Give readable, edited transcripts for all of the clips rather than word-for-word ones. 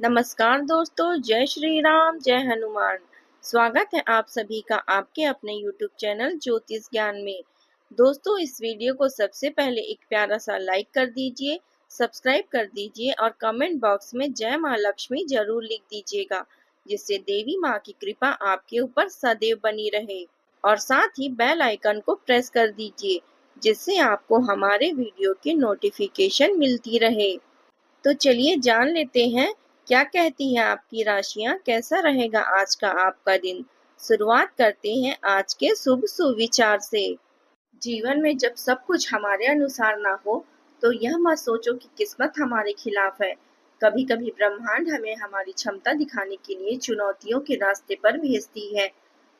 नमस्कार दोस्तों, जय श्री राम, जय हनुमान। स्वागत है आप सभी का आपके अपने YouTube चैनल ज्योतिष ज्ञान में। दोस्तों, इस वीडियो को सबसे पहले एक प्यारा सा लाइक कर दीजिए, सब्सक्राइब कर दीजिए और कमेंट बॉक्स में जय माँ लक्ष्मी जरूर लिख दीजिएगा, जिससे देवी माँ की कृपा आपके ऊपर सदैव बनी रहे। और साथ ही बेल आइकन को प्रेस कर दीजिए, जिससे आपको हमारे वीडियो की नोटिफिकेशन मिलती रहे। तो चलिए जान लेते हैं क्या कहती हैं आपकी राशियां, कैसा रहेगा आज का आपका दिन। शुरुआत करते हैं आज के शुभ सुविचार से। जीवन में जब सब कुछ हमारे अनुसार ना हो, तो यह मत सोचो कि किस्मत हमारे खिलाफ है। कभी कभी ब्रह्मांड हमें हमारी क्षमता दिखाने के लिए चुनौतियों के रास्ते पर भेजती है।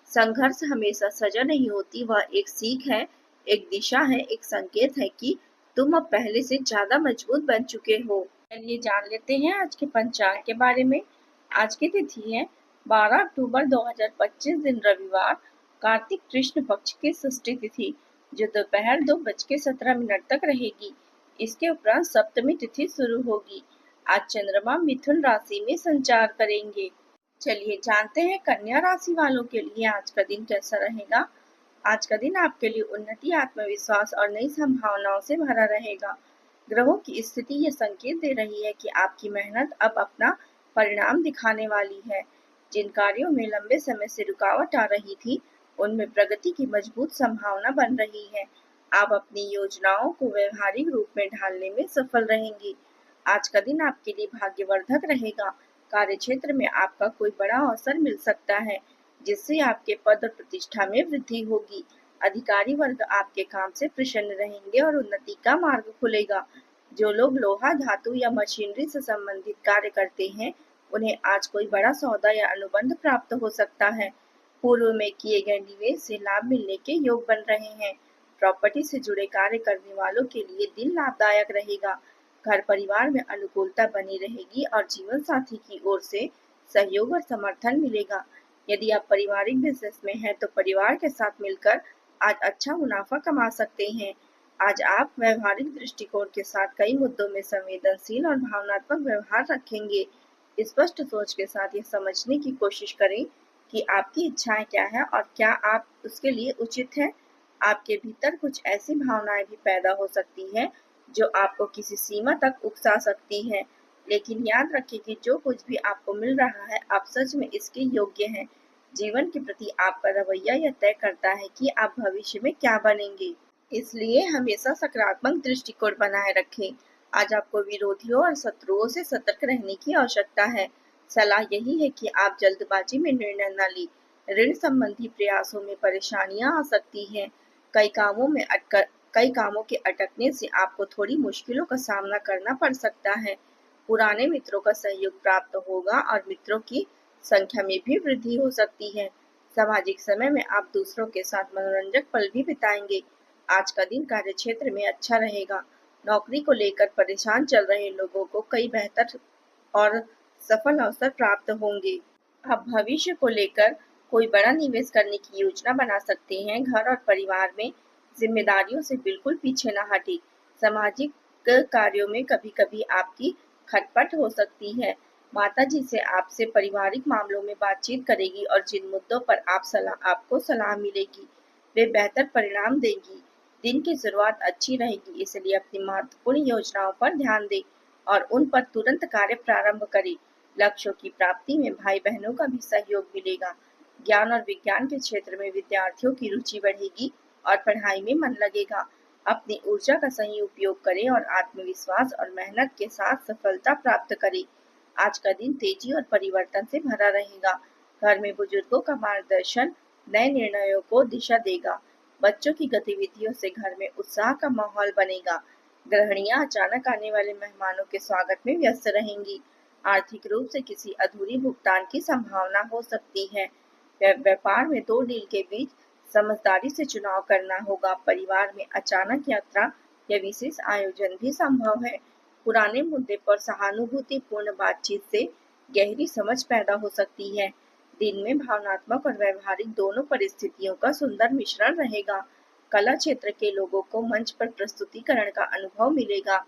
संघर्ष हमेशा सजा नहीं होती, वह एक सीख है, एक दिशा है, एक संकेत है कि तुम अब पहले से ज्यादा मजबूत बन चुके हो। चलिए जान लेते हैं आज के पंचांग के बारे में। आज की तिथि है 12 अक्टूबर 2025 दिन रविवार, कार्तिक कृष्ण पक्ष की षष्ठी तिथि, जो दोपहर 2:17 तक रहेगी। इसके उपरांत सप्तमी तिथि शुरू होगी। आज चंद्रमा मिथुन राशि में संचार करेंगे। चलिए जानते हैं कन्या राशि वालों के लिए आज का दिन कैसा रहेगा। आज का दिन आपके लिए उन्नति, आत्मविश्वास और नई संभावनाओं से भरा रहेगा। ग्रहों की स्थिति ये संकेत दे रही है कि आपकी मेहनत अब अपना परिणाम दिखाने वाली है। जिन कार्यों में लंबे समय से रुकावट आ रही थी, उनमें प्रगति की मजबूत संभावना बन रही है। आप अपनी योजनाओं को व्यवहारिक रूप में ढालने में सफल रहेंगे। आज का दिन आपके लिए भाग्यवर्धक रहेगा। कार्य क्षेत्र में आपका कोई बड़ा अवसर मिल सकता है, जिससे आपके पद और प्रतिष्ठा में वृद्धि होगी। अधिकारी वर्ग आपके काम से प्रसन्न रहेंगे और उन्नति का मार्ग खुलेगा। जो लोग लोहा, धातु या मशीनरी से संबंधित कार्य करते हैं, उन्हें आज कोई बड़ा सौदा या अनुबंध प्राप्त हो सकता है। पूर्व में किए गए निवेश से लाभ मिलने के योग बन रहे हैं। प्रॉपर्टी से जुड़े कार्य करने वालों के लिए दिन लाभदायक रहेगा। घर परिवार में अनुकूलता बनी रहेगी और जीवन साथी की ओर से सहयोग और समर्थन मिलेगा। यदि आप पारिवारिक बिजनेस में हैं, तो परिवार के साथ मिलकर आज अच्छा मुनाफा कमा सकते हैं। आज आप व्यवहारिक दृष्टिकोण के साथ कई मुद्दों में संवेदनशील और भावनात्मक व्यवहार रखेंगे। स्पष्ट सोच के साथ ये समझने की कोशिश करें कि आपकी इच्छाएं क्या है और क्या आप उसके लिए उचित है। आपके भीतर कुछ ऐसी भावनाएं भी पैदा हो सकती हैं जो आपको किसी सीमा तक उकसा सकती हैं, लेकिन याद रखें कि जो कुछ भी आपको मिल रहा है, आप सच में इसके योग्य हैं। जीवन के प्रति आपका रवैया यह तय करता है कि आप भविष्य में क्या बनेंगे। इसलिए हमेशा सकारात्मक दृष्टिकोण बनाए रखें। आज आपको विरोधियों और शत्रुओं से सतर्क रहने की आवश्यकता है। सलाह यही है कि आप जल्दबाजी में निर्णय न लें। ऋण संबंधी प्रयासों में परेशानियां आ सकती हैं। कई कामों के अटकने से आपको थोड़ी मुश्किलों का सामना करना पड़ सकता है। पुराने मित्रों का सहयोग प्राप्त होगा और मित्रों की संख्या में भी वृद्धि हो सकती है। सामाजिक समय में आप दूसरों के साथ मनोरंजक पल भी बिताएंगे। आज का दिन कार्य क्षेत्र में अच्छा रहेगा। नौकरी को लेकर परेशान चल रहे लोगों को कई बेहतर और सफल अवसर प्राप्त होंगे। आप भविष्य को लेकर कोई बड़ा निवेश करने की योजना बना सकते हैं। घर और परिवार में जिम्मेदारियों से बिल्कुल पीछे न हटें। सामाजिक कार्यों में कभी-कभी आपकी खटपट हो सकती है। माताजी से आपसे पारिवारिक मामलों में बातचीत करेगी और जिन मुद्दों पर आपको सलाह मिलेगी, वे बेहतर परिणाम देंगी। दिन की शुरुआत अच्छी रहेगी, इसलिए अपनी महत्वपूर्ण योजनाओं पर ध्यान दें और उन पर तुरंत कार्य प्रारंभ करें। लक्ष्यों की प्राप्ति में भाई बहनों का भी सहयोग मिलेगा। ज्ञान और विज्ञान के क्षेत्र में विद्यार्थियों की रुचि बढ़ेगी और पढ़ाई में मन लगेगा। अपनी ऊर्जा का सही उपयोग करें और आत्मविश्वास और मेहनत के साथ सफलता प्राप्त करें। आज का दिन तेजी और परिवर्तन से भरा रहेगा। घर में बुजुर्गों का मार्गदर्शन नए निर्णयों को दिशा देगा। बच्चों की गतिविधियों से घर में उत्साह का माहौल बनेगा। गृहिणियां अचानक आने वाले मेहमानों के स्वागत में व्यस्त रहेंगी। आर्थिक रूप से किसी अधूरी भुगतान की संभावना हो सकती है। व्यापार में दो डील के बीच समझदारी से चुनाव करना होगा। परिवार में अचानक यात्रा या विशेष आयोजन भी संभव है। पुराने मुद्दे पर सहानुभूतिपूर्ण बातचीत से गहरी समझ पैदा हो सकती है। दिन में भावनात्मक और व्यवहारिक दोनों परिस्थितियों का सुंदर मिश्रण रहेगा। कला क्षेत्र के लोगों को मंच पर प्रस्तुतिकरण का अनुभव मिलेगा।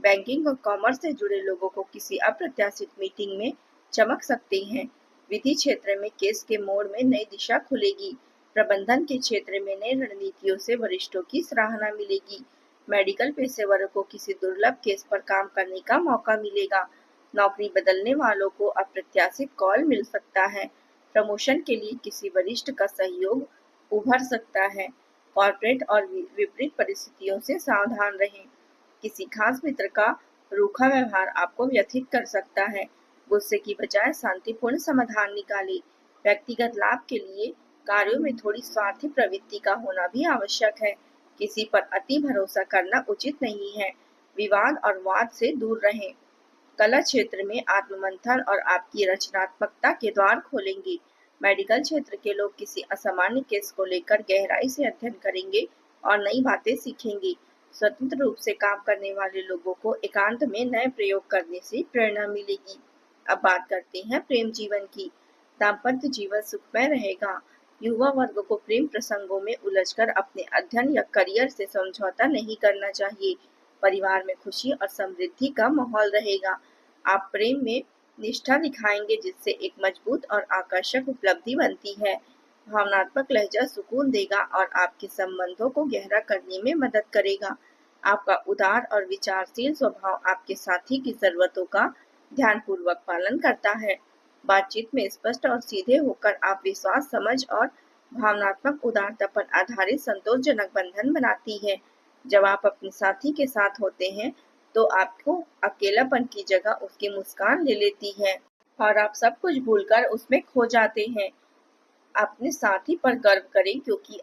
बैंकिंग और कॉमर्स से जुड़े लोगों को किसी अप्रत्याशित मीटिंग में चमक सकते हैं। विधि क्षेत्र में केस के मोड़ में नई दिशा खुलेगी। प्रबंधन के क्षेत्र में नई रणनीतियों से वरिष्ठों की सराहना मिलेगी। मेडिकल पेशेवरों को किसी दुर्लभ केस पर काम करने का मौका मिलेगा। नौकरी बदलने वालों को अप्रत्याशित कॉल मिल सकता है। प्रमोशन के लिए किसी वरिष्ठ का सहयोग उभर सकता है। कॉर्पोरेट और विपरीत परिस्थितियों से सावधान रहें। किसी खास मित्र का रूखा व्यवहार आपको व्यथित कर सकता है। गुस्से की बजाय शांतिपूर्ण समाधान निकालें। व्यक्तिगत लाभ के लिए कार्यों में थोड़ी स्वार्थी प्रवृत्ति का होना भी आवश्यक है। किसी पर अति भरोसा करना उचित नहीं है। विवाद और वाद से दूर रहें। कला क्षेत्र में आत्ममंथन और आपकी रचनात्मकता के द्वार खोलेंगे। मेडिकल क्षेत्र के लोग किसी असामान्य केस को लेकर गहराई से अध्ययन करेंगे और नई बातें सीखेंगे। स्वतंत्र रूप से काम करने वाले लोगों को एकांत में नए प्रयोग करने से प्रेरणा मिलेगी। अब बात करते हैं प्रेम जीवन की। दाम्पत्य जीवन सुखमय रहेगा। युवा वर्ग को प्रेम प्रसंगों में उलझकर अपने अध्ययन या करियर से समझौता नहीं करना चाहिए। परिवार में खुशी और समृद्धि का माहौल रहेगा। आप प्रेम में निष्ठा दिखाएंगे जिससे एक मजबूत और आकर्षक उपलब्धि बनती है। भावनात्मक लहजा सुकून देगा और आपके संबंधों को गहरा करने में मदद करेगा। आपका उदार और विचारशील स्वभाव आपके साथी की जरूरतों का ध्यानपूर्वक पालन करता है। बातचीत में स्पष्ट और सीधे होकर आप विश्वास, समझ और भावनात्मक उदारता पर आधारित संतोषजनक बंधन बनाती है। जब आप अपने साथी के साथ होते हैं तो आपको अकेलापन की जगह उसकी मुस्कान ले लेती है और आप सब कुछ भूलकर उसमें खो जाते हैं। अपने साथी पर गर्व करें क्योंकि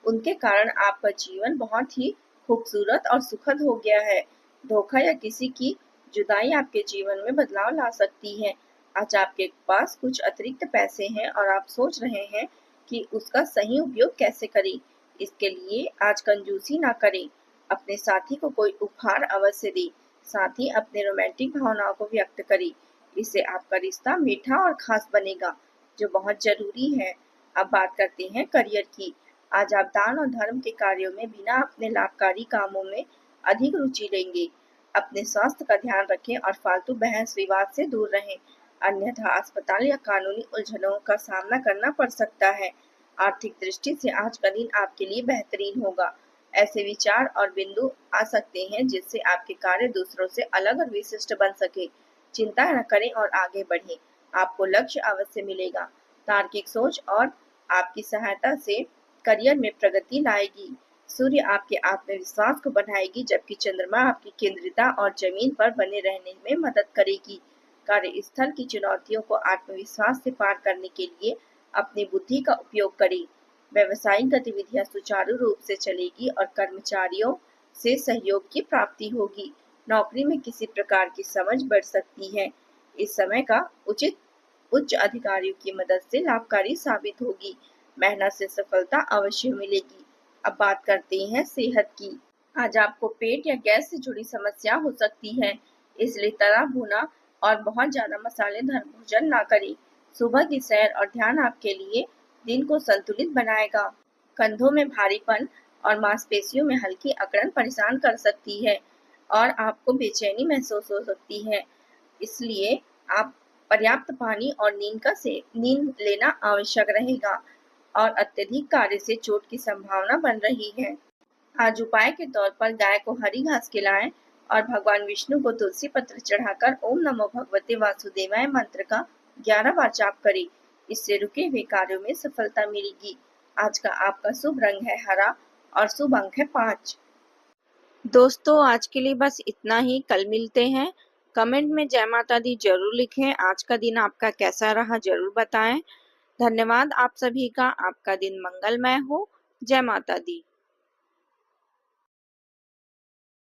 उनके कारण आपका जीवन बहुत ही खूबसूरत और सुखद हो गया है। धोखा या किसी की जुदाई आपके जीवन में बदलाव ला सकती है। आज आपके पास कुछ अतिरिक्त पैसे हैं और आप सोच रहे हैं कि उसका सही उपयोग कैसे करें। इसके लिए आज कंजूसी ना करें। अपने साथी को कोई उपहार अवश्य दें। साथ ही अपने रोमांटिक भावनाओं को व्यक्त करें। इससे आपका रिश्ता मीठा और खास बनेगा, जो बहुत जरूरी है। अब बात करते हैं करियर की। आज आप दान और धर्म के कार्यों में बिना अपने लाभकारी कामों में अधिक रुचि लेंगे। अपने स्वास्थ्य का ध्यान रखें और फालतू बहस विवाद से दूर रहें, अन्यथा अस्पताल या कानूनी उलझनों का सामना करना पड़ सकता है। आर्थिक दृष्टि से आज का दिन आपके लिए बेहतरीन होगा। ऐसे विचार और बिंदु आ सकते हैं जिससे आपके कार्य दूसरों से अलग और विशिष्ट बन सके। चिंता न करें और आगे बढ़ें। आपको लक्ष्य अवश्य मिलेगा। तार्किक सोच और आपकी सहायता से करियर में प्रगति लाएगी। सूर्य आपके आत्मविश्वास को बढ़ाएगी जबकि चंद्रमा आपकी केंद्रिता और जमीन पर बने रहने में मदद करेगी। कार्यस्थल की चुनौतियों को आत्मविश्वास से पार करने के लिए अपनी बुद्धि का उपयोग करें। व्यावसायिक गतिविधियां सुचारू रूप से चलेगी और कर्मचारियों से सहयोग की प्राप्ति होगी। नौकरी में किसी प्रकार की समझ बढ़ सकती है। इस समय का उच्च अधिकारियों की मदद से लाभकारी साबित होगी। मेहनत से सफलता अवश्य मिलेगी। अब बात करते हैं सेहत की। आज आपको पेट या गैस से जुड़ी समस्या हो सकती है, इसलिए तला भुना और बहुत ज्यादा मसालेदार भोजन ना करें। सुबह की सैर और ध्यान आपके लिए दिन को संतुलित बनाएगा। कंधों में भारीपन और मांसपेशियों में हल्की अकड़न परेशान कर सकती है और आपको बेचैनी महसूस हो सकती है। इसलिए आप पर्याप्त पानी और नींद लेना आवश्यक रहेगा और अत्यधिक कार्य से चोट की संभावना बन रही है। आज उपाय के तौर पर गाय को हरी घास खिलाएं और भगवान विष्णु को तुलसी पत्र चढ़ाकर ओम नमो भगवते वासुदेवाय मंत्र का 11 बार जाप करें। इससे रुके हुए कार्यों में सफलता मिलेगी। आज का आपका शुभ रंग है हरा और शुभ अंक है 5। दोस्तों, आज के लिए बस इतना ही। कल मिलते हैं। कमेंट में जय माता दी जरूर लिखें। आज का दिन आपका कैसा रहा जरूर बताएं। धन्यवाद आप सभी का। आपका दिन मंगलमय हो। जय माता दी।